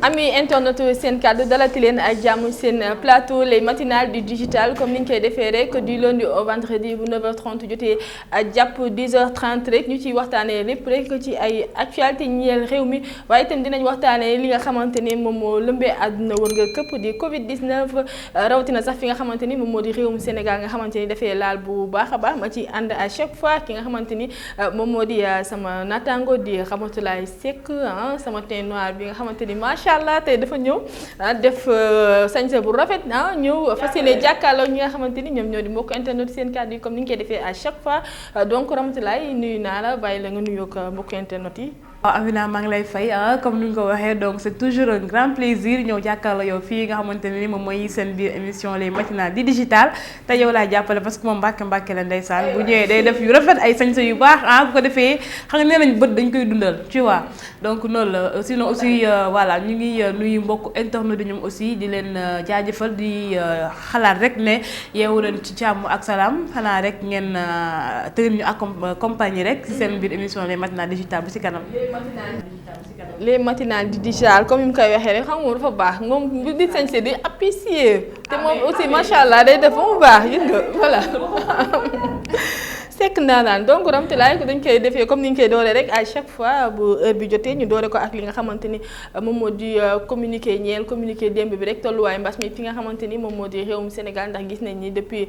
ami internet seen kàddu dalati leen ak jàmm seen plateau les matinales du digital comme ni ñu koy defee rek du lundi au vendredi bu 9h30 jotee jàpp 10h30 rek ñu ciy waxtaanee lépp rek ci ay actualité ñeel réew mi waaye itam dinañ waxtaanee li nga xamante ni moom moo lëmbee àdduna wërngal këpp di Covid 19 rawatina sax fi nga xamante ni moom moo di réewum Sénégal nga xamante ni dafay laal bu baax a baax ma ci ànd à chaque fois ki nga xamante ni moom moo di sama naataango di Ramatoulaye Seck sama teint noir bi nga xamante ni macha allah tey dafa ñëw def sañse bu rafet ñëw fas yéene jàkkaarloo ñi nga xamante ni ñoom ñoo di mbokk internet seen kàddu yi comme ni ñu koy defee à chaque fois donc Ramatoulaye nuyu naa la bàyyi la nga nuyoo ko mbokk internet yi. waaw Amina maa ngi lay fay comme ni nga ko waxee donc c'est toujours un grand plaisir ñëw jàkkaarloo yow fii nga xamante ne ni moom mooy seen biir émission les matinales di digital te yow laa jàppale parce que moom mbàkke la ndeysaan bu ñëwee day def yu rafet ay sañse yu baax bu ko defee xam nga nee nañ bët dañ koy dundal tu vois donc noonu la sinon aussi voilà ñu ngi nuyu mbokk internet di ñoom aussi di leen jaajëfal di xalaat rek ne yeewu leen ci jàmm ak salaam xanaa rek ngeen tëgën ñu accompagner rek ci seen biir émission les matinales digital bu ci kanam. les matinales du digital comme ni mu koy waxee rek xam nga dafa baax moom bu di sañse di apprécier te moom aussi macha allah day def ba mu baax gis nga voilà. Seck ndaanaan donc Ramatoulaye ko dañ koy defee comme ni ñu koy dooree rek à chaque fois bu heure bi jotee ñu doore ko ak li nga xamante ni moom moo di communiqué démb bi rek tolluwaay mbas mi fi nga xamante ni moom moo di réewum Sénégal ndax gis nañ ni depuis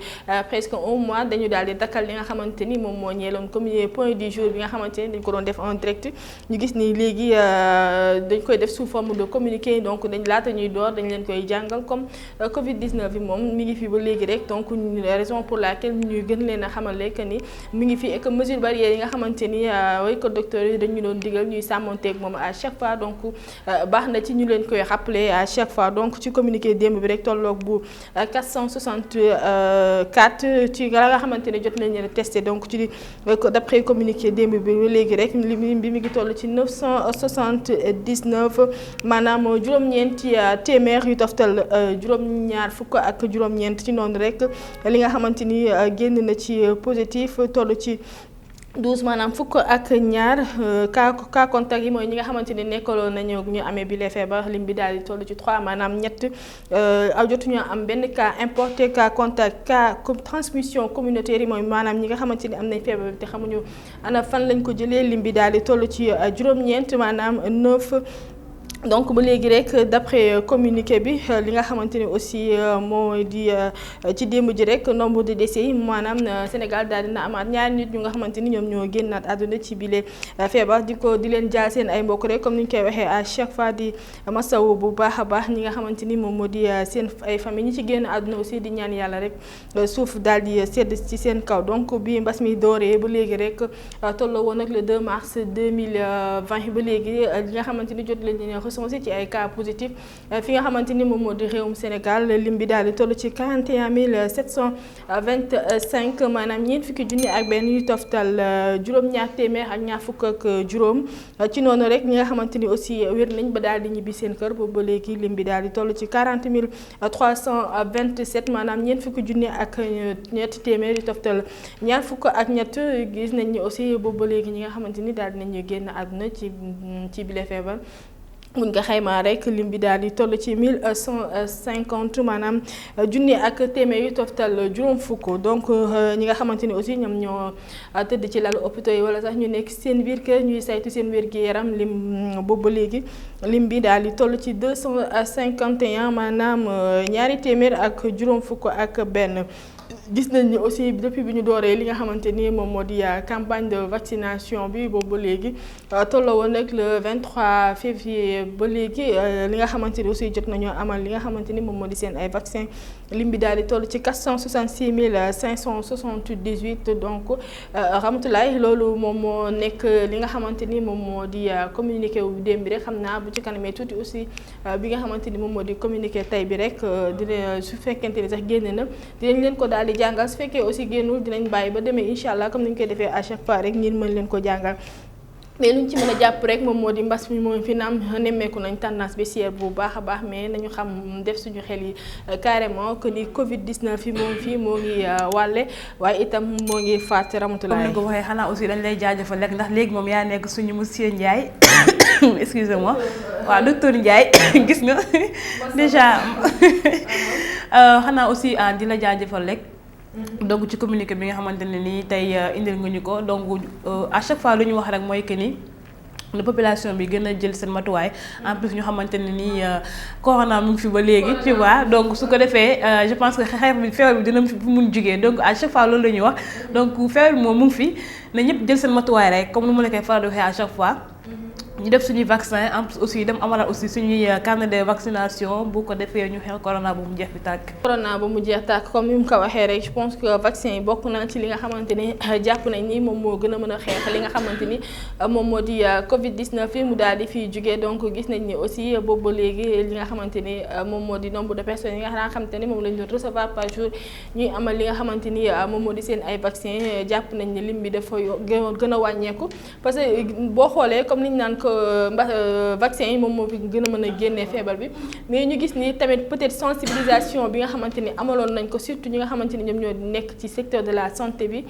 presque un mois dañu daal di dakkal li nga xamante ni moom moo ñeeloon point du jour bi nga xamante ni dañ ko doon def en direct ñu gis ni léegi dañ koy def sous forme de communiqué donc dañ laata ñuy door dañ leen koy jàngal comme Covid 19 bi moom mi ngi fi ba léegi rek donc raison pour laquelle ñuy gën leen a xamal que ni mi ngi fi et que mesure barrière yi nga xamante ni way ko docteur yi dañu doon digal ñuy sàmmonteeg moom à chaque fois donc baax na ci ñu leen koy rappeler à chaque fois donc ci communiqué démb bi rek tolloog bu 464 ci la nga xamante ni jot nañ leen testé donc ci d'après communiqué démb bi ba léegi rek lim bi mi ngi toll ci 979 maanaam juróom-ñeenti téeméer yu toftal juróom-ñaar fukk ak juróom-ñeent ci noonu rek li nga xamante ni génn na ci positif toll ci 12 maanaam fukk ak ñaar cas contact yi mooy ñi nga xamante ni nekkaloon nañu ñu amee bi les feebar lim bi daal di toll ci 3 maanaam ñett jotuñu am benn cas importé cas contact cas transmission communautaire yi mooy maanaam ñi nga xamante ni am nañ feebar bi te xamuñu ana fan lañ ko jëlee lim bi daal di toll ci juróom-ñeent maanaam 9. donc ba léegi rek d'après communiqué bi li nga xamante ni aussi moo di ci démb ji rek nombre de décès yi maanaam Sénégal daal dina amaat ñaari nit ñu nga xamante ni ñoom ñoo génnaat àdduna ci bile feebar di leen jaal seen ay mbokk rek comme ni ñu koy waxee à chaque fois di masawu bu baax a baax ñi nga xamante ni moom moo di seen ay famille ñi ci génn àdduna aussi di ñaan yàlla rek suuf daal di sedd ci seen kaw donc bi mbas mi dooree ba léegi rek tolloo woon ak le 2 mars 2020 ba léegi li nga xamante ni jot leen recensé ci ay cas positif fi nga xamante ni moom moo di réewum Sénégal lim bi daal di toll ci 41 725 maanaam ñeent fukki junni ak benn yu toftal juróom-ñaar téeméer ak ñaar fukk ak juróom ci noonu rek ñi nga xamante ni aussi wér nañ ba daal di ñibbi seen kër boobu ba léegi lim bi daal di toll ci 40 327 maanaam ñeent fukki junni ak ñetti téeméer yu toftal ñaar fukk ak ñett gis nañ ni aussi boobu ba léegi ñi nga xamante ni daal di nañu génn àdduna ci bile feebar. buñ ko xaymaa rek lim bi daal di toll ci 1150 maanaam junni ak téeméer yu toftal juróom fukk donc ñi nga xamante ni aussi ñoom ñoo tëdd ci lalu hôpitaux yi wala sax ñu nekk seen biir kër ñuy saytu seen wér-gu-yaram lim boobu ba léegi lim bi daal di toll ci 251 maanaam ñaari téeméer ak juróom fukk ak benn. gis nañ ni aussi depuis bi ñu dooree li nga xamante ni moom moo di campagne de vaccination bi boobu ba léegi tolloo woon nag le 23 février ba léegi li nga xamante ni aussi jot nañoo amal li nga xamante ni moom moo di seen ay vaccin lim bi daal di toll ci 466 578 donc Ramatoulaye loolu moom moo nekk li nga xamante ni moom moo di communiqué wu démb bi rek xam naa bu ci kanamee tuuti aussi bi nga xamante ni moom moo di communiqué tey bi rek dina su fekkente ni sax génn na dinañ leen ko daal di jàngal su fekkee aussi génnul dinañ bàyyi ba demee incha allah comme ni ñu koy defee à chaque fois rek ngir mën leen ko jàngal mais lu ñu ci mën a jàpp rek moom moo di mbas mi moom fi naam nemmeeku nañ tendance baissière bu baax a baax mais nañu xam def suñu xel yi carrément que ni Covid 19 yi moo ngi fii moo ngi wàlle waaye itam moo ngi faat Ramatoulaye. comme ni ko waxee xanaa aussi dañ lay jaajëfal rek ndax léegi moom yaa nekk suñu monsieur Ndiaye excusez-moi waaw docteur Ndiaye gis nga déjà xanaa aussi di la jaajëfal rek. donc ci communiqué bi nga xamante ne nii tey indil nga ñu ko donc à chaque fois lu ñu wax rek mooy que ni la population bi gën a jël seen matuwaay en plus ñu xamante ne nii corona mu ngi fi ba léegi tu vois donc su ko defee je pense que xeex bi feebar bi dina fi mun jugee donc à chaque fois loolu la ñuy wax donc feebar bi moom mu ngi fi na ñëpp jël seen matuwaay rek comme nu ma la koy faral di waxee à chaque fois. ñu def suñuy vaccin en plus aussi dem amalaat aussi suñuy carnet de vaccination bu ko defee ñu xeex corona ba mu jeex bi tàkk. corona ba mu jeex tàkk comme ni mu ko waxee rek je pense que vaccin yi bokk na ci li nga xamante ni jàpp nañ ni moom moo gën a mën a xeex li nga xamante ni moom moo di Covid 19 yi mu daal di fiy jugee donc gis nañ ni aussi boobu ba léegi li nga xamante ni moom moo di nombre de personnes yi nga xamante ni moom lañ doon recevoir par jour ñuy amal li nga xamante ni moom moo di seen ay vaccin jàpp nañ ni lim bi dafa gën a wàññeeku parce que boo xoolee comme niñ naan vaccin yi moom moo fi gën a mën a génnee feebar bi mais ñu gis ni tamit peut-être sensibilisation bi nga xamante ni amaloon nañ ko surtout ñi nga xamante ni ñoom ñoo nekk ci secteur de la santé bi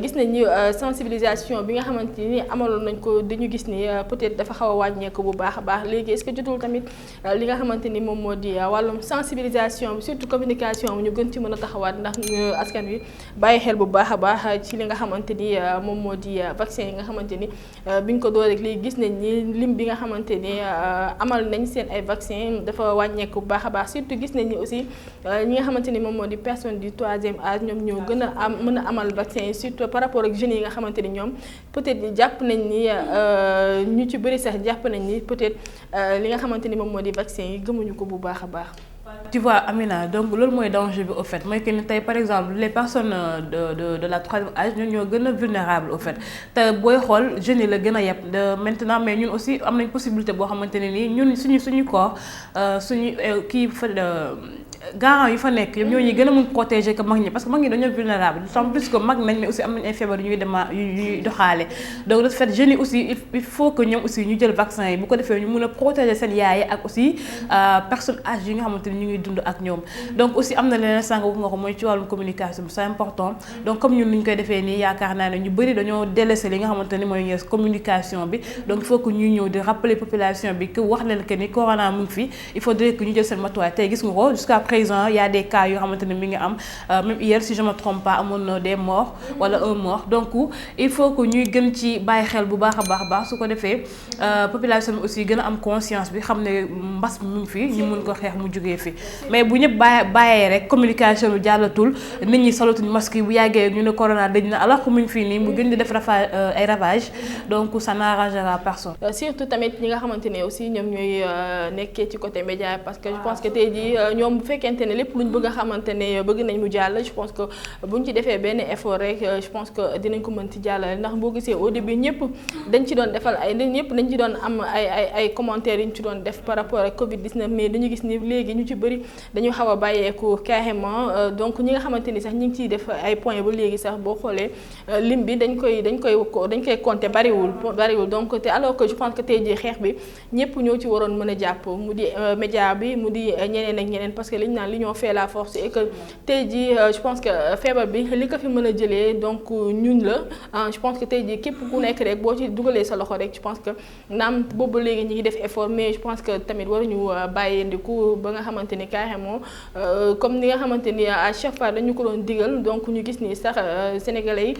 gis nañ ni sensibilisation bi nga xamante ni amaloon nañ ko dañu gis ni peut-être dafa xaw a wàññeeku bu baax a baax léegi est-ce que jotul tamit li nga xamante ni moom moo di wàllum sensibilisation bi surtout communication bi ñu gën ci mën a taxawaat ndax askan wi bàyyi xel bu baax a baax ci li nga xamante ni moom moo di vaccin yi nga xamante ni biñ ko door rek léegi gis nañ ni lim bi nga xamante ni amal nañ seen ay vaccin dafa wàññeeku bu baax a baax surtout gis nañ ni aussi ñi nga xamante ni moom moo di personne du 3e âge ñoom ñoo gën a mën a amal vaccin yi surtout par rapport ak jeunes yi nga xamante ni ñoom peut-être jàpp nañ ni ñu ci bëri sax jàpp nañ ni peut-être li nga xamante ni moom moo di vaccin yi gëmuñu ko bu baax a baax. Tu vois Amina donc loolu mooy danger bi au fait mooy que ni tey par exemple les personnes de la 3e âge ñun ñoo gën a vulnérable au fait te booy xool jeunes yi la gën a yeb de maintenant mais ñun aussi am nañ possibilité boo xamante ne nii ñun suñu corps suñu kii fa garant yi fa nekk ñoo ñuy gën a mun protéger que mag ñi parce que mag ñi dañoo vulnérable d'autant plus que mag nañ mais aussi am nañ ay feebar yu ñuy doxaale donc de fait jeunes yi aussi il faut que ñoom aussi ñu jël vaccin yi bu ko defee ñu mun a protéger seen yaay ak aussi personnes âgées yi nga xamante ni ñu ngi dund ak ñoom donc aussi am na leneen sànq bu nga ko mooy ci wàllum communication bi c'est important donc comme ñun ni ñu koy defee nii yaakaar naa ne ñu bëri dañoo délaissé li nga xamante ni mooy communication bi donc il faut que ñuy ñëw di rappeler population bi que wax leen que ni corona mu ngi fi il faudrait que ñu jël seen matuwaay tey gis nga ko jusqu'à présent il y a des cas yoo xamante ne mi ngi am même hier si je me trompe pas amoon na des morts wala un mort donc il faut que ñuy gën ci bàyyi xel bu baax a baax su ko defee population bi aussi gën a am conscience bi xam ne mbas mi mu ngi fi ñu mun ko xeex mu jógee fi mais bu ñëpp bàyyee rek communication bi jàllatul nit ñi solatuñu masque yi bu yàggee ñu ne corona dañ na alors que mu ngi fii nii mu gën di def ay ravage donc ça n'arrangera personne. surtout tamit ñi nga xamante ne aussi ñoom ñooy nekkee ci côté média parce que je pense que tey jii ñoom bu fekkente ne lépp luñ bëgg a xamante ne bëgg nañ mu jàll je pense que buñ ci defee benn effort rek je pense que dinañ ko mën ci jàllale ndax boo gisee au début ñëpp dañ ci doon defal ñëpp dañ ci doon am ay commentaires yu ñu ci doon def par rapport ak Covid 19 mais dañu gis ni léegi ñu ci bëri dañu xaw a bàyyeeku carrément donc ñi nga xamante ni sax ñu ngi ciy def ay points ba léegi sax boo xoolee lim bi dañ koy compter bariwul donc te alors que je pense que tey jii xeex bi ñëpp ñoo ci waroon mën a jàpp mu di média bi mu di ñeneen ak ñeneen parce que liñ naan l'union fait la force et que tey jii je pense que feebar bi li ko fi mën a jëlee donc ñun la je pense que tey jii képp ku nekk rek boo ci dugalee sa loxo rek je pense que naam boobu léegi ñi ngi def effort mais je pense que tamit waruñu bàyyandiku ba nga xamante ni carrément comme ni nga xamante ni à chaque fois dañu ko doon digal donc ñu gis ni sax sénégalais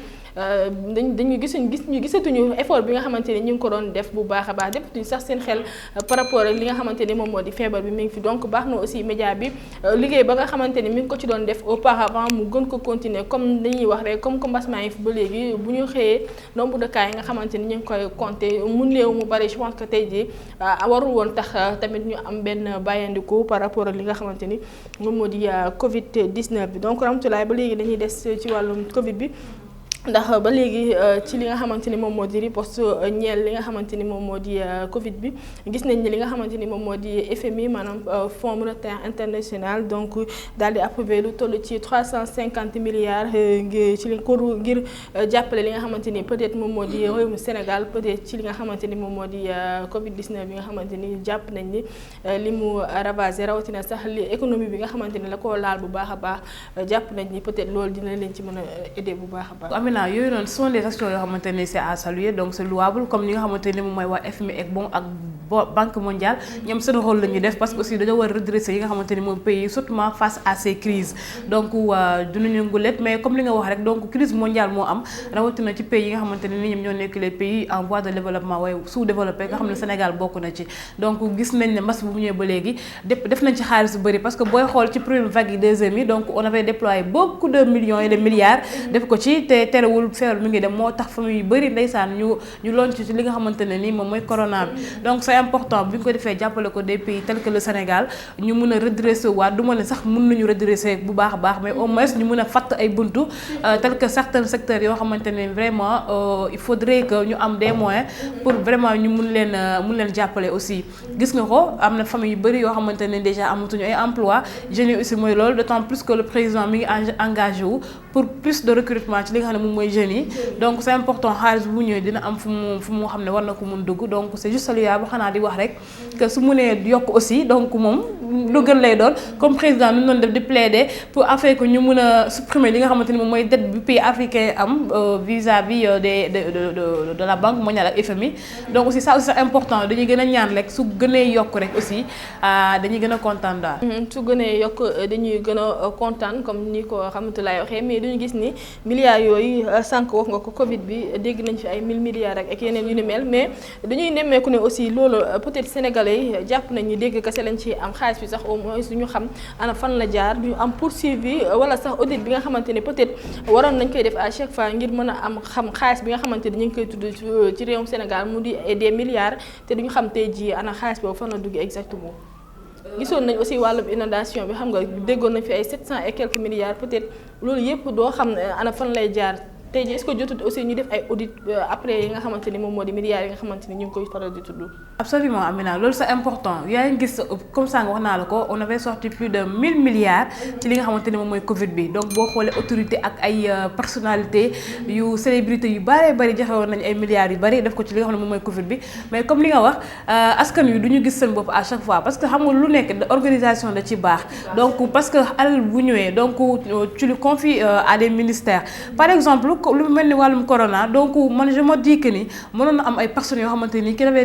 yi gisatuñu effort bi nga xamante ni ñu ngi ko doon def bu baax a baax defatuñu sax seen xel par rapport ak li nga xamante ni moom moo di feebar bi mi ngi fi donc baax na aussi média bi liggéey ba nga xamante ni mi ngi ko ci doon def auparavant mu gën ko continuer comme dañuy wax rek comme mbas maa ngi fi ba léegi bu ñu xëyee nombre de cas yi nga xamante ni ñu ngi koy compter mun léew mu bari je pense que tey jii warul woon tax tamit ñu am benn bàyyandiku par rapport ak li nga xamante ni moom moo di Covid 19 bi donc Ramatoulaye ba léegi dañuy des ci wàllum Covid bi ndax ba léegi ci li nga xamante ni moom moo di riposte ñeel li nga xamante ni moom moo di Covid bi gis nañ ni li nga xamante ni moom moo di FMI maanaam Fonds monétaire international donc daal di approuvé lu toll ci 350 milliards ci li ngir jàppale li nga xamante ni peut-être moom moo di réewum Sénégal peut-être ci li nga xamante ni moom moo di Covid 19 bi nga xamante ni jàpp nañ ni li mu ravagé rawatina sax li économie bi nga xamante ni la ko laal bu baax a baax jàpp nañ ni peut-être loolu dina leen ci mën a aider bu baax a baax. Yooyu noonu sont des actions yoo xamante ne c'est à saluer donc c'est louable comme ñi nga xamante ne moom mooy waa FMI ak bon ak Banque mondiale ñoom seen rôle la ñuy def parce que aussi dañoo war a redresser yi nga xamante ni mooy pays surtout face à ces crises donc duñu ngulet mais comme li nga wax rek donc crise mondiale moo am rawatina ci pays yi nga xamante ne ni ñoom ñoo nekk les pays en voie de développement waaye sous-développé nga xam ne Sénégal bokk na ci donc gis nañ ne mbas bu ñëwee ba léegi def nañ ci xaalis bu bëri parce que booy xool ci première vague yi deuxième yi donc on avait déployé beaucoup de millions et de milliards def ko ci te terewul feebar mi ngi dem moo tax famille yu bëri ndeysaan ñu lonc ci li nga xamante ne nii moom mooy corona bi donc c'est important bi ñu ko defee jàppale ko des pays tels que le Sénégal ñu mun a redresser waat du ma ne sax mun nañu redresser bu baax a baax mais au moins ñu mun a fatt ay buntu tels que certains secteurs yoo xamante ne vraiment il faudrait que ñu am des moyens pour vraiment ñu mun leen jàppale aussi gis nga ko am na famille yu bëri yoo xamante ne déjà amatuñu ay emploi jeunes yi aussi mooy loolu d'autant plus que le président mi ngi engagé wu pour plus de recrutement ci li nga xam ne moom mooy jeunes yi donc c'est important xaalis bu ñëwee dina am fu mu xam ne war na ko mun dugg donc c'est juste saluable xanaa di wax rek que su mënee yokk aussi donc moom lu gën lay doon comme président nu doon def di plaider pour afin que ñu mun a supprimer li nga xamante ni moom mooy dette bi pays africain am vis-à-vis de la Banque mondiale ak FMI donc aussi ça aussi c'est important dañuy gën a ñaan rek su gënee yokk rek aussi dañuy gën a kontaan daal. su gënee yokk dañuy gën a kontaan comme ni ko Ramatoulaye waxee mais duñu gis ni milliards yooyu sànq wax nga ko Covid bi dégg nañ fi ay 1000 milliards ak yeneen yu ni mel mais dañuy nemmeeku ne aussi loolu peut-être sénégalais yi jàpp nañ ni dégg kese lañ ci am xaalis bi sax au moins duñu xam ana fan la jaar ñu am poursuivi wala sax audit bi nga xamante ni peut-être waroon nañ koy def à chaque fois ngir mën a am xam xaalis bi nga xamante ni ñu ngi koy tudd ci réewum Sénégal mu di des milliards te duñu xam tey jii ana xaalis boobu fan la dugg exactement. gisoon nañ aussi wàllum inondation bi xam nga déggoon nañ fi ay 700 et quelques milliards peut-être loolu yëpp doo xam ana fan lay jaar tey jii est-ce que jotut aussi ñu def ay audit après yi nga xamante ni moom moo di milliards yi nga xamante ni ñu ngi koy faral di tudd. Absolument Amina loolu c'est important yaa ngi gis comme ça nga wax naa la ko on avait sorti plus de 1000 milliards ci li nga xamante ni moom mooy Covid bi donc boo xoolee autorité ak ay personnalité yu célébrité yu bari joxe woon nañu ay milliards yu bari def ko ci li nga xam ne moom mooy Covid bi mais comme li nga wax askan wi du ñu gis seen bopp à chaque fois parce que xam nga lu nekk organisation da ci baax donc parce que alal bu ñëwee donc tu le confies à des ministères par exemple. lu mel ni wàllum corona donc man je me dis que ni mënoon na am ay personnes yoo xamante ni qui n'avaient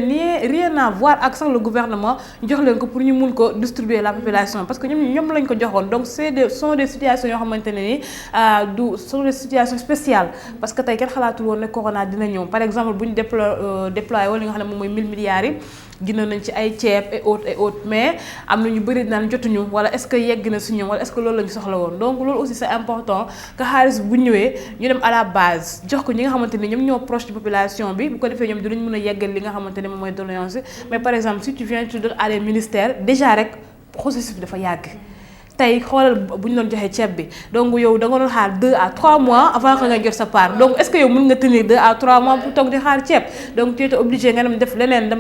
rien à voir ak sax le gouvernement jox leen ko pour ñu mun ko distribuer la population parce que ñoom lañ ko joxoon donc sont des situations yoo xamante ne ni sont des situations spéciales parce que tey kenn xalaatul woon ne corona dina ñëw par exemple bu ñu déployé wala li nga xam ne moom mooy 1000 milliards yi gënoon nañ ci ay ceeb et autres mais am na ñu bëri naan jotuñu wala est-ce que yegg na si ñoom wala est-ce que loolu la ñu soxla woon donc loolu aussi c'est important que xaalis bu ñëwee ñu dem à la base jox ko ñi nga xamante ni ñoom ñoo proche de population bi bu ko defee ñoom dinañ mën a yeggal li nga xamante ne moom mooy doléance mais par exemple si tu viens tu donnes à des ministères déjà rek processus bi dafa yàgg. tey xoolal bu ñu doon joxee ceeb bi donc yow da nga doon xaar 2 à 3 mois avant que nga jot sa part donc est-ce que yow mën nga tenir 2 à 3 mois pour toog di xaar ceeb donc tu es obligé nga dem def leneen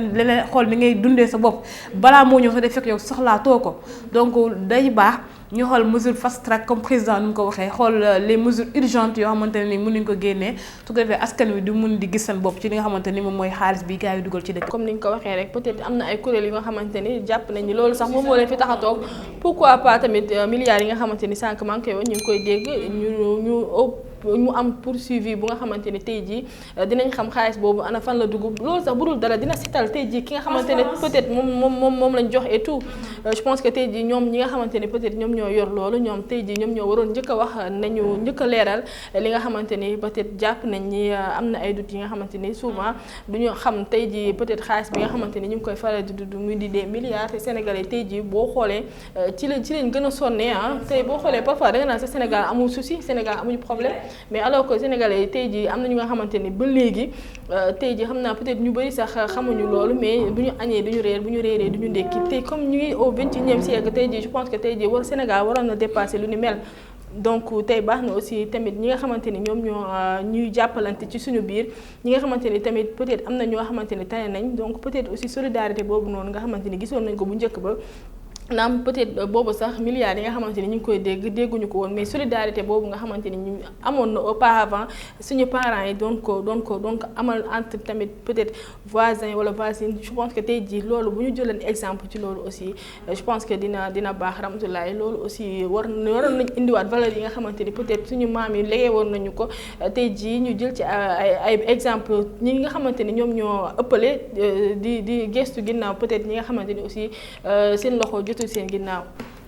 xool ni ngay dundee sa bopp balaa moo ñëw sa def fekk yow soxlaatoo ko donc day baax ñu xool mesure fast track comme président ni mu ko waxee xool les mesures urgentes yoo xamante ne ni mën nañu ko génnee su ko defee askan wi di mun di gis seen bopp ci li nga xamante ni moom mooy xaalis bi gars yi dugal ci dëkk. comme ni nga ko waxee rek peut-être am na ay kuréel yi nga xamante ni jàpp nañ ni loolu sax moom moo leen fi tax a toog pourquoi pas tamit milliards yi nga xamante ni sànq maa ngi koy wax ñu ngi koy dégg ñu am poursuivi bu nga xamante ne tey jii dinañ xam xaalis boobu ana fan la dugg loolu sax bu dul dara dina setal tey jii ki nga xamante ne peut-être moom lañ jox et tout je pense que tey jii ñoom ñi nga xamante ne peut-être ñoom ñoo yor loolu ñoom tey jii ñoom ñoo waroon njëkk a wax nañu njëkk a leeral li nga xamante ni peut-être jàpp nañ ni am na ay doutes yi nga xamante ni souvent duñu xam tey jii peut-être xaalis bi nga xamante ni ñu ngi koy faral di dudd muy di des milliards te Sénégalais tey jii boo xoolee ci lañ gën a sonnee tey boo xoolee parfois da nga naan sa Sénégal amul souci Sénégal amuñu problème mais alors que Sénégalais yi tey jii am na ñu nga xamante ni ba léegi tey jii xam naa peut-être ñu bari sax xamuñu loolu mais bu ñu añee duñu reer bu ñu reeree duñu ndekki tey comme ñu ngi au 21e siècle tey jii je pense que tey jii Sénégal waroon na dépasser lu ni mel donc tey baax na aussi tamit ñi nga xamante ni ñoom ñoo ñuy jàppalante ci suñu biir ñi nga xamante ni tamit peut-être am na ñoo xamante ni tane nañ donc peut-être aussi solidarité boobu noonu nga xamante ni gisoon nañ ko bu njëkk ba naam peut-être boobu sax milliards yi nga xamante ni ñu ngi koy dégguñu ko woon mais solidarité boobu nga xamante ni ñu amoon na auparavant suñu parents yi doon ko amal entre tamit peut-être voisins wala voisines je pense que tey jii loolu bu ñu jëleen exemple ci loolu aussi je pense que dina baax rahmatullahi loolu aussi waroon nañ indiwaat valeur yi nga xamante ni peut-être suñu maam yi léegi woon nañu ko tey jii ñu jël ci ay exemple ñi nga xamante ni ñoom ñoo ëppale di gestu ginnaaw peut-être ñi nga xamante ni aussi seen loxo jotul seen ginnaaw.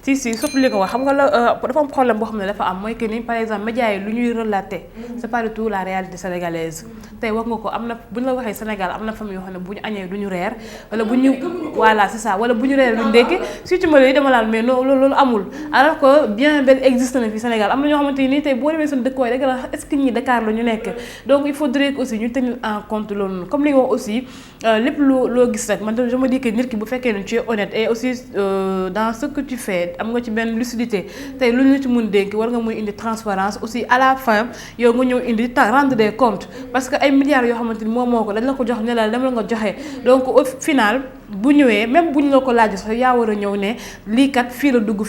si surtout li nga wax xam nga la dafa am problème boo xam ne dafa am mooy que ni par exemple médias yi lu ñuy relater c'est pas du tout la réalité sénégalaise tey wax nga ko am na bu ñu la waxee Sénégal am na famille yoo xam ne bu ñu añee du ñu reer wala bu ñu voilà c'est ça wala bu ñu reer duñu ndékki surtout ma lay dama laal mais loolu amul alors que bien bel existe na fi Sénégal am na ñoo xamante ni tey boo demee seen dëkkuwaay rek la est-ce que ñi Dakar la ñu nekk donc il faudrait que aussi ñu tenir en compte loolu comme li nga wax aussi lépp loo gis rek man je me dis que nit ki bu fekkee ne tu es honnête et aussi dans ce que tu fais am nga ci benn lucidité tey lu ñu ci mun dénk war nga muy indi transparence aussi à la fin yow nga ñëw indi rendre des comptes parce que ay milliards yoo xamante ni moom moo ko dañ la ko jox ne la dem la nga joxe donc au final bu ñëwee même bu ñu la ko laaj sax yaa war a ñëw ne lii kat fii la dugg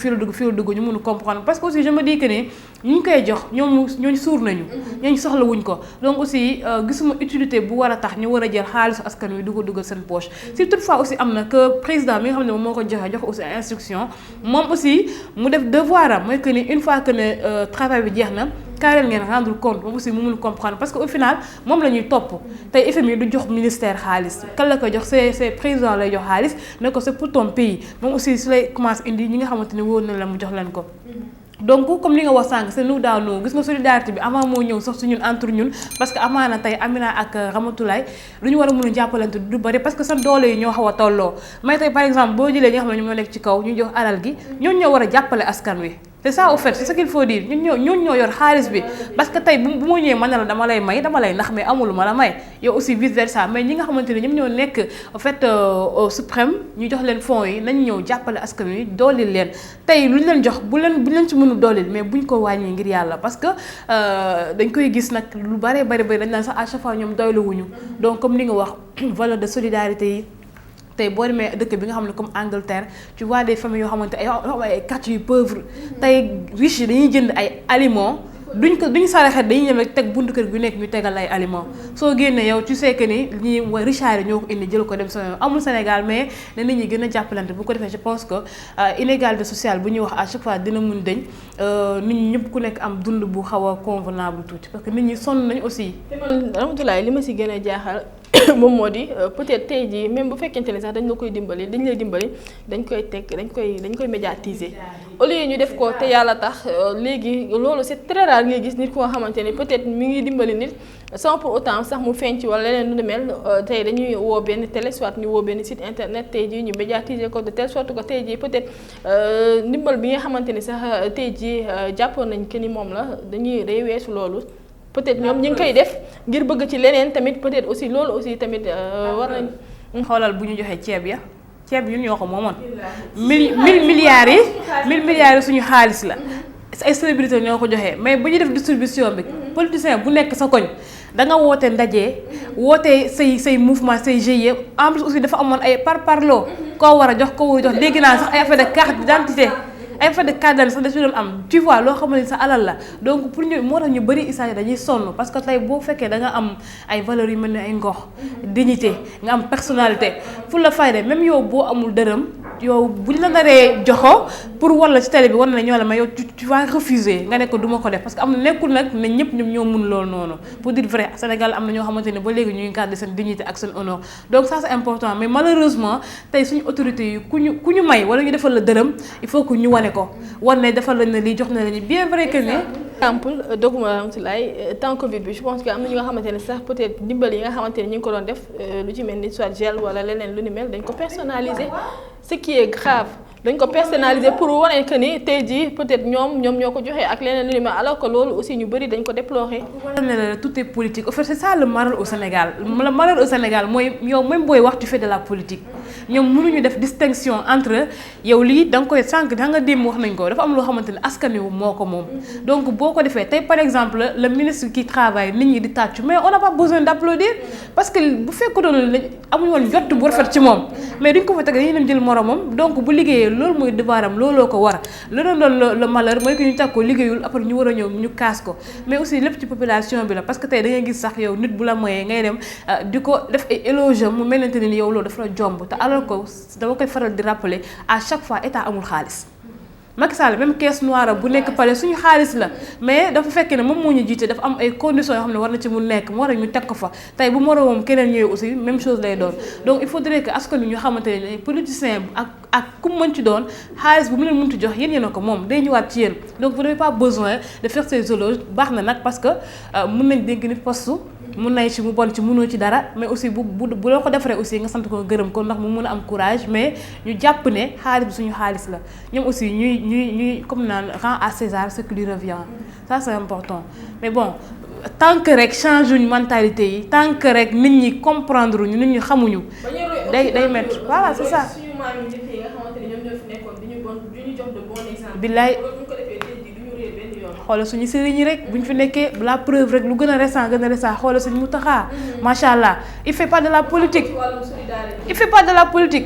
ñu mun a comprendre parce que aussi je me dis que ni ñu koy jox ñooñu suur nañu ñooñu soxla wuñ ko donc aussi gisuma utilité bu war a tax ñu war a jël xaalisu askan wi dugal seen poche si toutefois aussi am na que président bi nga xam ne moom moo ko joxe aussi ay instruction moom aussi mu def devoir am mooy que ni une fois que ne travail bi jeex na kaareel ngeen rendre compte moom aussi mu mun comprendre parce que au final moom la ñuy topp tey FMI du jox ministère xaalis kan la ko jox c'est président lay jox xaalis ne ko c'est pour ton pays moom aussi su lay commence indi ñi nga xamante ne wóor na la mu jox leen ko. donc comme li nga wax sànq c'est nous dans nous gis nga solidarité bi avant moo ñëw sax su ñun entre ñun parce que amaana tey Amina ak Ramatoulaye lu ñu war a mën a jàppalante du bari parce que seen doole yi ñoo xaw a tolloo mais tey par exemple boo jëlee ñi nga xam ne ñoo nekk ci kaw ñu jox alal gi ñooñu ñoo war a jàppale askan wi. c'est ça au fait c'est ce qu'il faut dire ñun ñoo yor xaalis bi parce que tey bu ma ñëwee man ne la dama lay ndax mais amul ma la may yow aussi vice versa mais ñi nga xamante ne ñoom ñoo nekk en fait au suprême ñu jox leen fonds yi nañ ñëw jàppale askan wi doolil leen tey lu ñu leen jox bu leen ci mënu doolil mais buñ ko wàññi ngir yàlla parce que dañ koy gis nag lu bari dañ naan sax à chaque fois ñoom doyluwuñu donc comme li nga wax valeur de solidarité yi. tey boo demee dëkk bi nga xam ne comme Angleterre tu vois des familles yoo xamante ay quartiers yu pauvres tey riches yi dañuy jënd ay aliments duñ saraxe dañuy ñëw rek teg buntu kër gu nekk ñu tegal ay aliments soo génnee yow tu sais que ni ñi wa richard ñoo ko indi jël ko dem sa amul Sénégal mais ne nit ñi gën a jàppalante bu ko defee je pense que inégalité sociale bu ñuy wax à chaque fois dina mun dañ nit ñi ñëpp ku nekk am dund bu xaw a convenable tuuti parce que nit ñi sonn nañ aussi. Ramatoulaye li ma si gën a jaaxal moom moo di peut-être tey jii même bu fekkente ne sax dañ la koy dimbali dañ lay dimbali dañ koy médiatiser au lieu ñu def ko te yàlla tax léegi loolu c'est très rare ngay gis nit koo xamante ne peut-être mi ngi dimbali nit sans pour autant sax mu feeñ ci wala leneen lu mel tey dañuy woo benn télé soit ñu woo benn site internet tey jii ñu médiatiser ko de telle sorte que tey jii peut-être ndimbal bi nga xamante ni sax tey jii jàppoon nañ que ni moom la day weesu loolu. peut-être ñoom ñu ngi koy def ngir bëgg ci leneen tamit peut-être aussi loolu aussi tamit war nañ. xoolal bu ñu joxee ceeb yi ñun ñoo ko moomoon. 1000 milliards yi suñu xaalis la. ay célébrité ñoo ko joxee mais bu ñu def distribution bi. politicien bu nekk sa koñ da nga woote ndaje woote say mouvement say GIE en plus aussi dafa amoon ay parparloo koo war a jox koo war a jox dégg naa sax ay affaire de carte d'identité. ay fa de cadre sax dafa doon am tu vois loo xamante ni sa alal la donc pour ñu moo tax ñu bëri isaani dañuy sonn parce que tey boo fekkee da nga am ay valeurs yu mel ne ay ngox dignité nga am personnalité fu la fayde même yow boo amul dërëm yow buñ la naree joxo pour war la ci télé bi war na ñoo la mais yow tu vas refuser nga ne ko du ma ko def parce que am na nekkul nag ne ñëpp ñoom ñoo mun loolu noonu pour dire vrai Sénégal am na ñoo xamante ne ba léegi ñu ngi garder seen dignité ak seen honneur donc ça c'est important mais malheureusement tey suñu autorités yi ku ñu may wala ñu defal la dërëm il faut que ñu wane ko war ne defal lañ ne lii jox na la ni bien vrai que ne exemple doguma Ramatoulaye temps Covid bi je pense que am na ñu nga xamante ne sax peut-être ndimbal yi nga xamante ne ñu ngi ko doon def lu ci mel ni soit gel wala leneen lu ni mel dañ ko personnaliser ce qui est grave dañ ko personnaliser pour wane que ni tey jii peut-être ñoom ñoo ko joxee ak leneen lu ni mel alors que loolu aussi ñu bëri dañ ko déplorer. wala ne la tout est politique en fait c'est ça le malheur au Sénégal le malheur au Sénégal mooy yow même booy wax tu fais de la politique ñoom mënuñu def distinction entre yow lii da nga koy sànq da nga démb wax nañ ko dafa am loo xamante ne askan wi moo ko moom. donc boo ko defee tey par exemple le ministre qui travaille nit ñi di tàccu mais on n'a pas besoin d'applaudir parce que bu fekkoon ne amuñu woon jot bu rafet ci moom mais duñ ko fa teg dañuy dem jël moromam donc bu liggéeyee loolu mooy devoiram looloo ko war la doon le malheur mooy que ñu teg ko liggéeyul après ñu war a ñëw ñu kaas ko mais aussi lépp ci population bi la parce que tey da ngay gis sax yow nit bu la moyee ngay dem di ko def ay éloge mu melante ni yow loolu dafa la jomb te alors que dama koy faral di rappeler à chaque fois état amul xaalis. Macky Sall même caisse noire bu nekk pale suñu xaalis la mais dafa fekk ne moom moo ñu jiite dafa am ay conditions yoo xam ne war na ci mu nekk moo war a ñu teg ko fa tey bu moroomam keneen ñëwee aussi même chose lay doon donc il faudrait que askan wi ñu xamante ne politicien ak ku mu mën ci doon xaalis bu mu leen mënti jox yéen a ko moom day ñëwaat ci yéen donc vous n'avez pas besoin de faire ces éloges baax na nag parce que mën nañ dénk nit poste mun nañ ci mu bon ci mënoo ci dara mais aussi bu loo ko defaree aussi nga sant ko gërëm ko ndax mu mën a am courage mais ñu jàpp ne xaalis bi suñu xaalis la ñoom aussi ñuy comme naan rend à César ce qui lui revient ça c'est important mais bon tant que rek change uñ mentalité yi tant que rek nit ñi comprendre ñu nit ñi xamuñu day métti voilà c'est ça billaay xoolal suñu sëriñ yi rek bu ñu fi nekkee la preuve rek lu gën a récent xoolal suñu Mountakha macha allah il fait pas de la politique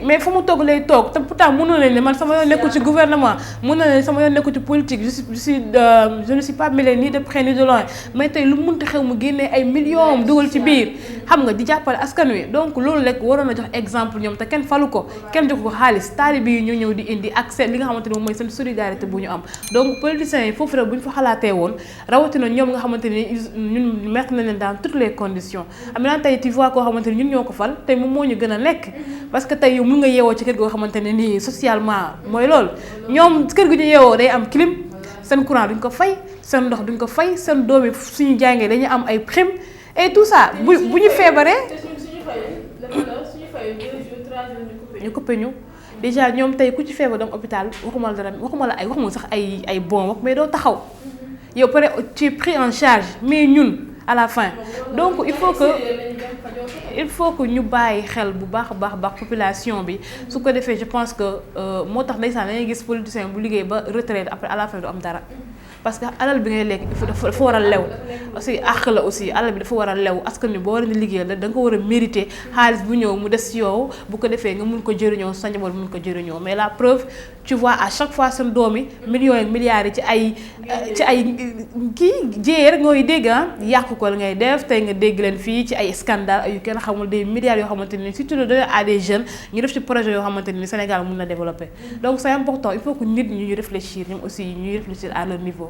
mais fu mu toog lay toog te pourtant mënoon nañ ne man sama yoon nekku ci gouvernement mën na ne sama yoon nekku ci politique je ne suis pas mêlée ni de près ni de loin mais tey lu mënti xew mu génnee ay millions dugal ci biir xam nga di jàppale askan wi donc loolu rek waroon a jox exemple ñoom te kenn falu ko kenn jox ko xaalis taalibe yi ñu ñëw di indi ak seen li nga xamante ne moom mooy seen solidarité bu ñu am donc politiciens yi foofu rek bu ñu fa xalaatee woon rawatina ñoom nga xamante ni ñun mettre na leen dans toutes les conditions am na tey tu vois koo xamante ni ñun ñoo ko fal tey moom moo ñu gën a nekk parce que tey yow mun nga yeewoo ci kër goo xamante ne nii socialement mooy loolu ñoom kër gi ñu yeewoo day am clim seen courant duñ ko fay seen ndox duñ ko fay seen doom yi suñu jàngee dañuy am ay prime et tout ça bu ñu feebaree ñu coupé ñu déjà ñoom tey ku ci feebar dem hôpital waxuma sax ay bon wax mais doo taxaw yow pare tu es pris en charge mais ñun à la fin donc il faut que ñu bàyyi xel bu baax a baax population bi su ko defee je pense que moo tax ndeysaan dañuy gis politicien bu liggéey ba retraite après à la fin du am dara parce que alal bi ngay lekk dafa war a lew aussi àq la aussi alal bi dafa war a lew askan wi boo war a liggéeyal la da nga ko war a mériter xaalis bu ñëw mu des ci yow bu ko defee nga mun ko jëriñoo sa njaboot mun ko jëriñoo mais la preuve tu vois à chaque fois seen doom yi millions ak milliards yi ci ay kii jéyee rek ngooy dégg yàqu ko la ngay def tey nga dégg leen fii ci ay scandale ay yu kenn xamul des milliards yoo xamante ni surtout de donner à des jeunes ñu def ci projet yoo xamante ni Sénégal mun na développer donc c'est important il faut que nit ñi ñu réfléchir ñoom aussi ñuy réfléchir à leur niveau.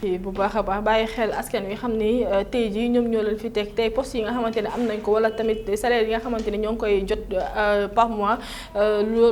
bu baax a baax bàyyi xel askan wi xam ni tey jii ñoom ñoo leen fi teg tey poste yi nga xamante ne am nañ ko wala tamit salaire yi nga xamante ne ñoo ngi koy jot par mois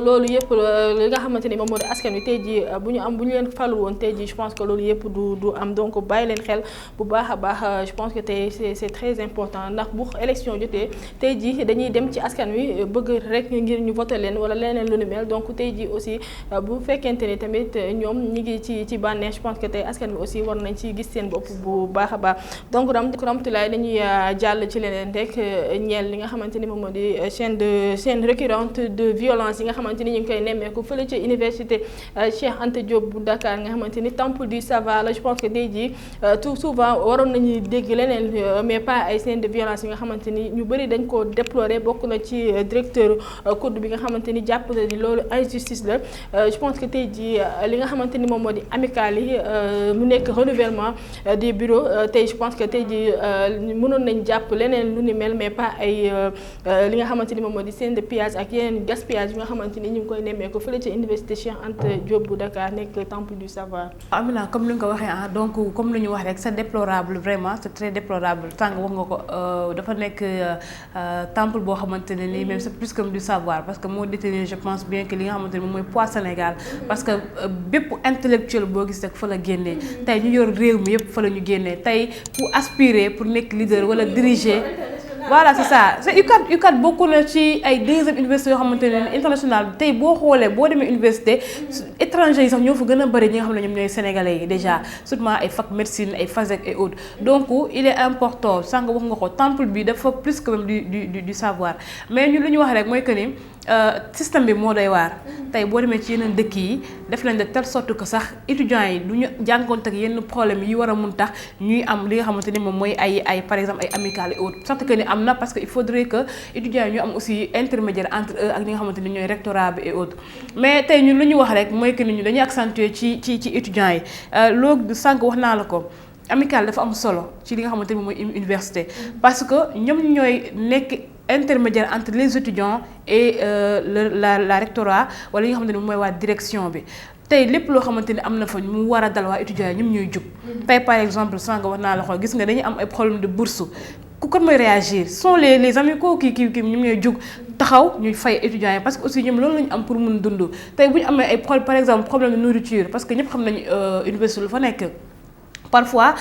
loolu yëpp li nga xamante ni moom moo di askan wi tey jii bu ñu leen falul woon tey jii je pense que loolu yëpp du am donc bàyyi leen xel bu baax a baax je pense que tey c'est très important ndax bu élection jotee tey jii dañuy dem ci askan wi bëgg rek ngir ñu voter leen wala leneen lu ni mel donc tey jii aussi bu fekkente ni tamit ñoom ñi ngi ci bànneex je pense que tey askan wi aussi war nañ ci gis seen bopp bu baax a baax donc ramtulaay dañuy jàll ci leneen rek ñeel li nga xamante ni moom moo di chaîne récurrente de violence yi nga xamante ni ñu ngi koy nemmeeku fële ci université Cheikh Anta Diop bu Dakar nga xamante ni temple du savoir la je pense que tey jii tout souvent waroon nañuy dégg leneen mais pas ay scène de violence yi nga xamante ni ñu bëri dañ ko déplorer bokk na ci directeur COUD bi nga xamante ni jàpp na ni loolu injustice la je pense que tey jii li nga xamante ni moom moo di amicale yi mu nekk renouvellement des bureaux tey je pense que tey jii mënoon nañ jàpp leneen lu ni mel mais pas ay li nga xamante ni moom moo di scène de pillage ak yeneen gaspillage bi nga xamante ni ñu ngi koy nemmeeku fële ci université Cheikh Anta Diop bu Dakar nekk temple du savoir. Amina comme li nga ko waxee donc comme lu ñu wax rek c'est déplorable vraiment c'est très déplorable tàng wax nga ko dafa nekk temple boo xamante ne nii même c'est plus comme du savoir parce que moo détenir je pense bien que li nga xamante ne moom mooy poids Sénégal parce que bépp intellectuel boo gis rek fa la génnee tey ñu yor réew mi yëpp fa la ñu génnee tey pour aspirer pour nekk leader wala diriger voilà c'est ça c'est UCAD bokk na ci ay deuxième université yoo xamante ne international tey boo xoolee boo demee université étrangers yi sax ñoo fa gën a bëri ñi nga xam ne ñoom ñooy sénégalais yi déjà surtout ay fac médecine ay FASEC et autres donc il est important sànq wax nga ko temple bi dafa plus quand même du savoir mais ñun lu ñu wax rek mooy que ni système bi moo doy waar. tey boo demee ci yeneen dëkk yi def nañ de telle sorte que sax étudiants yi du ñu jànkoonte ak yenn problème yi war a mun tax ñuy am li nga xamante ni moom mooy ay par exemple ay amicales et autres surtout que ni am na parce que il faudrait que étudiants yi ñu am aussi intermédiaire entre eux ak ñi nga xamante ni ñooy rectorat bi et autres mais tey ñun lu ñu wax rek mooy que ni ñu dañuy accentuer ci étudiants yi loolu sànq wax naa la ko. Amicale dafa am solo ci li nga xamante ni mooy université parce que ñoom ñooy nekk intermédiaire entre les étudiants et la rectorat wala li nga xamante ni mooy waa direction bi tey lépp loo xamante ni am na fa mu war a dal waa étudiants yi ñoom ñooy jug tey par exemple sànq wax naa la ko gis nga dañuy am ay problème de bourse ku kon mooy réagir sont les amicaux kii ñoom ñooy jug taxaw ñuy fay étudiants yi parce que aussi ñoom loolu lañu am pour mun dund tey bu ñu amee ay par exemple problème de nourriture parce que ñëpp xam nañu université lu fa nekk parfois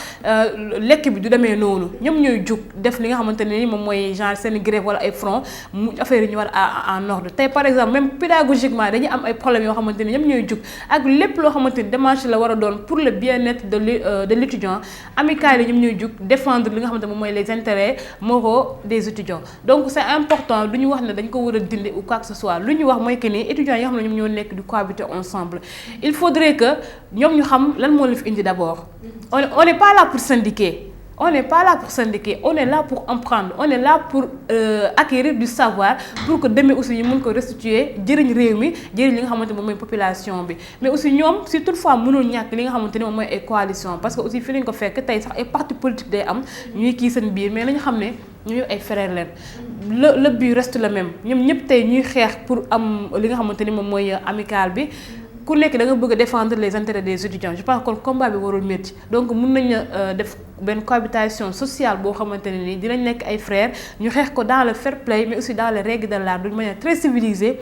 lekk bi du demee noonu ñoom ñooy jug def li nga xamante ne ni moom mooy genre seen grève wala ay front mu affaire yi ñu war en ordre tey par exemple même pédagogiquement dañuy am ay problèmes yoo xamante ni ñoom ñooy jug ak lépp loo xamante ni démarche la war a doon pour le bien-être de l'étudiant amicale yi ñoom ñooy jug défendre li nga xamante ne moom mooy les intérêts moraux des étudiants donc c'est important du ñu wax ne dañ ko war a dindi ou quoi que ce soit lu ñu wax mooy que ni étudiants yoo xam ne ñoom ñoo nekk di cohabiter ensemble il faudrait que ñoom ñu xam lan moo leen fi indi d'abord. On n'est pas là pour syndiquer. On n'est pas là pour syndiquer. On est là pour apprendre. On est là pour acquérir du savoir pour que demain aussi ñu mën ko restituer jëriñ réew mi jëriñ li nga xamante ne moom mooy population bi mais aussi ñoom si toutefois mënul ñàkk li nga xamante ne moom mooy ay coalition parce que aussi fi lañ ko fekk tey sax ay parti politique day am ñuy kii seen biir mais nañu xam ne ñooy ay frères leen le but reste le même ñoom ñëpp tey ñuy xeex pour am li nga xamante ni moom mooy amicale bi ku nekk da nga bëgg a défendre les intérêts des étudiants je pense que combat bi warul métti donc mun nañu def benn cohabitation sociale boo xamante ne ni dinañ nekk ay frères ñu xeex ko dans le fair play mais aussi dans les règles de l'art d'une manière très civilisée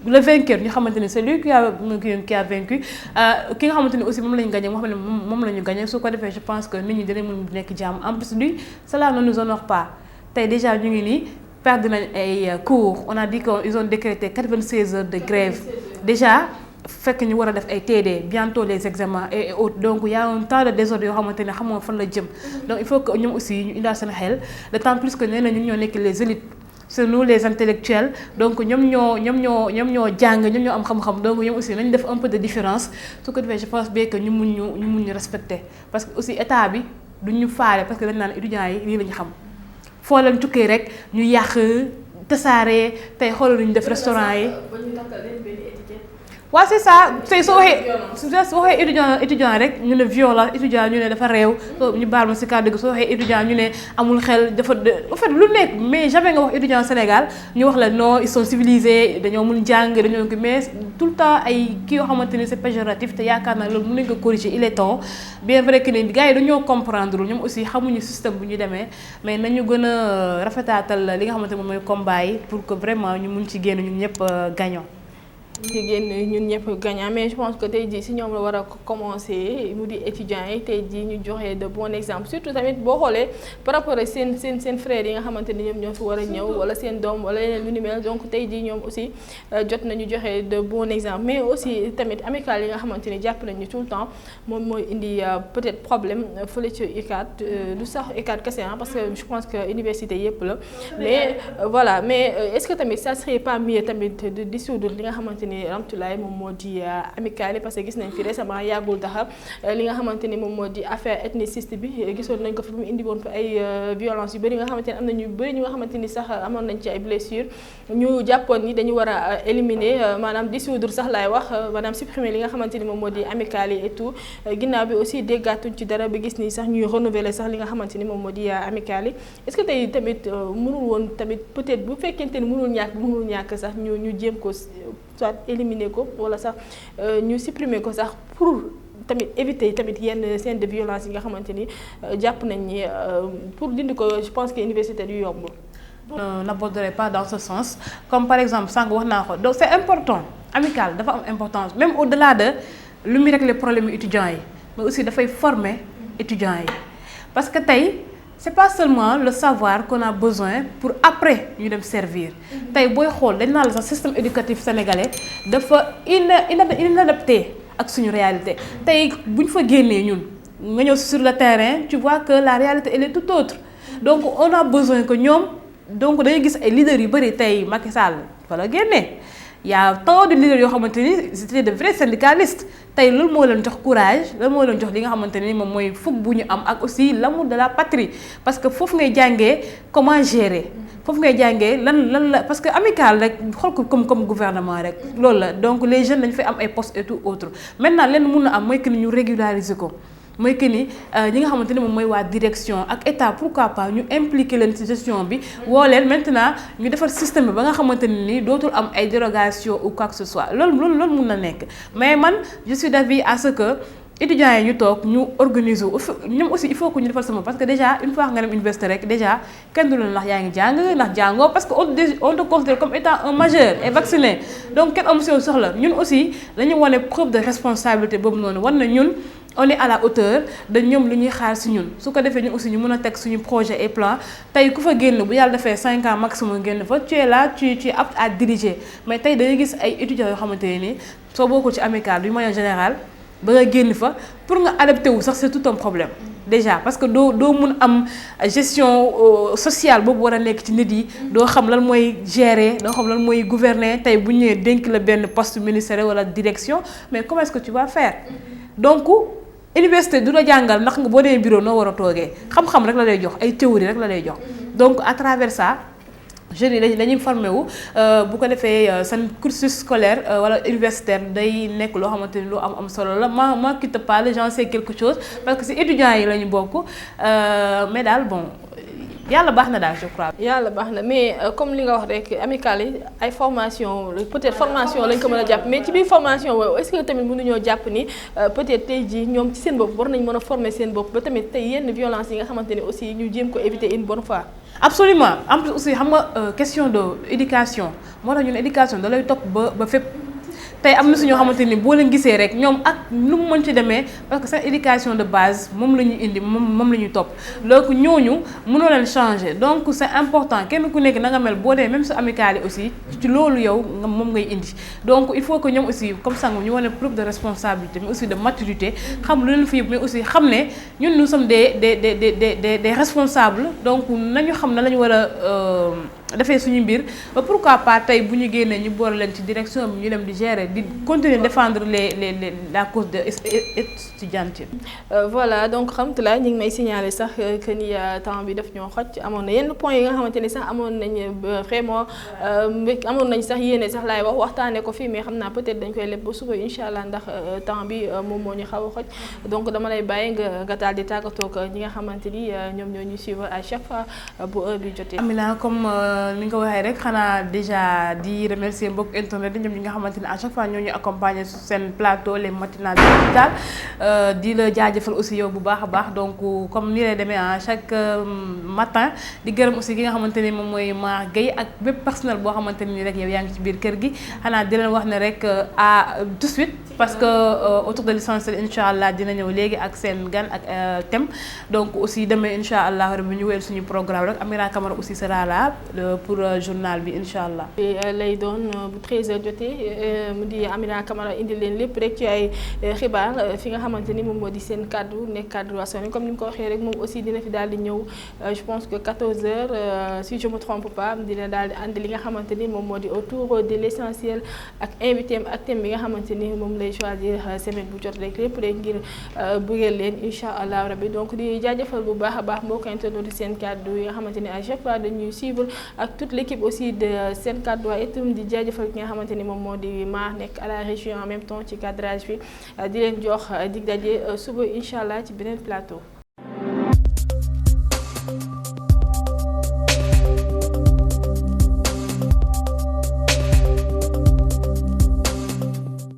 le vainqueur ñu xamante ni c'est lui qui a vaincu ki nga xamante ni aussi moom la ñu gagné moo xam ne moom la ñu gagné su ko defee je pense que nit ñi dinañ mën nekk jàmm en plus lui cela ne nous honore pas tey déjà ñu ngi nii perdre nañ ay cours on a dit qu'ils ont décrété 96 heures de grève déjà fekk ñu war a def ay TD bientôt les examens et autres donc y a un temps de désordre yoo xamante ne xamoo fan la jëm donc il faut que ñoom aussi ñu indaal seen xel d'autant plus que nee na ñun ñoo nekk les élites c'est nous les intellectuels donc ñoom ñoo jàng ñoom ñoo am xam-xam donc ñoom aussi nañ def un peu de différence su ko defee je pense bien que ñu mun ñu respecter parce que aussi état bi duñ ñu faale parce que dañ naan étudiants yi lii la ñu xam foo leen tukkee rek ñu yàq tasaare tey xoolal ñu def restaurant yi. waaw c'est ça tey soo waxee étudiant rek ñu ne violent étudiant ñu ne dafa réew ñu baal ma ci kàddu gi soo waxee étudiant ñu ne amul xel dafa en fait lu nekk mais jamais nga wax étudiant Sénégal ñu wax la non ils sont civilisés dañoo mun jàng dañoo ko mais tout le temps ay kii yoo xamante ni c'est péjoratif te yaakaar naa loolu mën nañ ko corriger il est temps bien vrai que ni gars yi dañoo comprendre ñoom aussi xamuñu système bu ñu demee mais nañu gën a rafetaatal li nga xamante moom mooy combat yi pour que vraiment ñu mun ci génn ñun ñëpp gagnant di génn ñun ñëpp gagnant mais je pense que tey jii si ñoom la war a commencer mu di étudiants yi tey jii ñu joxe de bons exemples surtout tamit boo xoolee par rapport ak seen frères yi nga xamante ni ñoom ñoo fi war a ñëw wala seen doom wala yeneen lu ni mel donc tey jii ñoom aussi jot nañu joxe de bons exemples mais aussi tamit amicale yi nga xamante ni jàpp nañu tout le temps moom mooy indi peut-être problème fële ci UCAD du sax UCAD kese parce que je pense que université yëpp la mais voilà mais est-ce que tamit ça serait pas mieux tamit de dissoudre li nga xamante ni Ramatoulaye moom moo di amicale parce que gis nañ fi récemment yàggul taxa li nga xamante ni moom moo di affaire ethniciste bi gisoon nañ ko fi mu indi woon fa ay violence yu bëri nga xamante ni am na ñu bëri ñu nga xamante ni sax amoon nañ ci ay blessures ñu jàppoon ni dañu war a éliminer maanaam dissoudre sax laay wax maanaam supprimer li nga xamante ni moom moo di amicale yi et tout ginnaaw bi aussi déggaatuñ ci dara bi gis ni sax ñuy renouveler sax li nga xamante ni moom moo di amicale yi est-ce que tey tamit mënul woon tamit peut-être bu fekkente ni mënul ñàkk sax ñu jéem ko soit éliminer ko wala sax ñu supprimer ko sax pour tamit éviter tamit yenn scène de violence yi nga xamante ni jàpp nañ ni pour dindi ko je pense que université du yomb. N'aborderai pas dans ce sens comme par exemple sànq wax naa ko donc c'est important amicale dafa am importance même au-delà de lu muy régler problème étudiants yi mais aussi dafay former étudiants yi parce que tey c'est pas seulement le savoir qu'on a besoin pour après ñu dem servir tey booy xool dañ naa la sax système éducatif sénégalais dafa inadapté ak suñu réalité tey bu ñu fa génnee ñun nga ñëw sur le terrain tu vois que la réalité elle est tout autre donc on a besoin que ñoom donc dañuy gis ay leaders yu bëri tey Macky Sall fa la génnee y a tant de leaders yoo xamante ni c'était de vrais syndicalistes tey loolu moo leen jox courage loolu moo leen jox li nga xamante ni moom mooy fukk bu ñu am ak aussi l'amour de la patrie parce que foofu ngay jàngee comment gérer foofu ngay jàngee lan la parce que amical rek xool ko comme gouvernement rek loolu la donc les jeunes dañu fay am ay postes et tout autre maintenant leen mun na am mooy que ni ñu régulariser ko mooy que ni ñi nga xamante ni moom mooy waa direction ak état pourquoi pas ñu impliquer leen ci gestion bi woo leen maintenant ñu defar système bi ba nga xamante ni dootul am ay dérogation ou quoi que ce soit loolu mun na nekk mais man je suis d'avis à ce que étudiants yi ñu toog ñu organiser ñoom aussi il faut que ñu defal sama parce que déjà une fois nga dem université rek déjà kenn du la ndax yaa ngi jàng ndax jàngoo parce que on te considère comme étant un majeur et vacciné donc kenn amu si soxla ñun aussi dañu wane preuve de responsabilité boobu noonu war na ñun on est à la hauteur de ñoom lu ñuy xaar si ñun su ko defee ñun aussi ñu mën a teg suñu projet et plan tey ku fa génn bu yàlla defee 5 ans maximum génn fa tu es là tu es apte à diriger mais tey dañuy gis ay étudiants yoo xamante ne nii soo bokkul ci amical du moyen général ba nga génn fa pour nga adapté wu sax c'est tout un problème déjà parce que doo mun am gestion sociale boobu war a nekk ci nit yi doo xam lan mooy gérer doo xam lan mooy gouverner tey bu ñëwee dénk la benn poste ministériel wala direction mais comment est-ce que tu vas faire donc université du la jàngal ndax nga boo demee bureau noo war a toogee xam-xam rek la lay jox ay théorie rek la lay jox donc à travers ça jeunes yi dañuy formé wu bu ko defee seen cursus scolaire wala universitaire day nekk loo xamante ni lu am solo la ma quitte pas les gens c'est quelque chose parce que si étudiants yi la ñu bokk mais daal bon yàlla baax na daal je crois. yàlla baax na mais comme li nga wax rek amicale yi ay formation peut-être formation lañ ko mën a jàpp mais ci biir formation boobu est-ce que tamit mënuñoo jàpp ni peut-être tey jii ñoom ci seen bopp war nañ mën a former seen bopp ba tamit tey yenn violence yi nga xamante ne aussi ñu jéem ko éviter une bonne fois. absolument en plus aussi xam nga question de éducation moo tax ñun éducation da lay topp ba fépp tey am na si ñoo xamante ni boo leen gisee rek ñoom ak nu mu mën ci demee parce que seen éducation de base moom la ñuy indi moom la ñuy topp donc ñooñu mënoo leen changer donc c'est important kenn ku nekk na nga mel boo dee même su amical yi aussi ci loolu yow nga moom ngay indi donc il faut que ñoom aussi comme ça ñu wane preuve de responsabilité mais aussi de maturité xam lu leen fi yëpp mais aussi xam ne ñun nous sommes des responsables donc nañu xam na la ñu war a defee suñu mbir ba pourquoi pas tey bu ñu génnee ñu boole leen ci direction bi ñu dem di gérer di continuer défendre la cause de étudiantine. Voilà donc xamtula ñu ngi may signaler sax que ni temps bi daf ñoo xoj amoon na yenn points yi nga xamante ni sax amoon nañ vraiment amoon nañ sax yéene sax laay wax waxtaanee ko fii mais xam naa peut-être dañ koy leb ba suba incha allah ndax temps bi moom moo ñu xaw a xoj donc dama lay bàyyi nga taal di tàggatoo ak ñi nga xamante ni ñoom ñoo ñu suivre à chaque fois bu heure bi jotee. Amina comme ni nga ko waxee rek xanaa déjà di remercier mbokk internet ñoom ñi nga xamante ni à chaque fois ñoo ñu accompagner sur seen plateau les matinales digitales di la jaajëfal aussi yow bu baax a baax donc comme ni lay demee à chaque matin di gërëm aussi ki nga xamante ni moom mooy Mar Gueye ak bépp personnel boo xamante ni rek yow yaa ngi ci biir kër gi xanaa di leen wax ne rek à tout de suite parce que autour de l'essentiel incha allah dina ñëw léegi ak seen gan ak thème donc aussi demee incha allah rabbi ñu wéyal suñu programme rek Amira Camara aussi sera là pour journal bi incha allah. lay doon bu 13h jotee mu di Amira Camara indi leen lépp rek ci ay xibaar fi nga xamante ni moom moo di seen kaddu nekk kaddu askan comme ni mu ko waxee rek moom aussi dina fi daal di ñëw je pense que 14h si je me trompe pas dina daal di andi li nga xamante ni moom moo di autour de l'essentiel ak invité am ak thème bi nga xamante ni moom lay choisir semaine bu jot rek lépp rek ngir bëggeel leen incha allah rabbi donc di jaajëfal bu baax a baax mbokk internet di seen kaddu yi nga xamante ni à chaque fois dañuy suivre ak toute l'équipe aussi de seen kaddu waaye itam di jaajëfal ki nga xamante ni moom moo di maa nekk à la région en même temps ci cadrage bi di leen jox dig daje suba incha allah ci beneen plateau.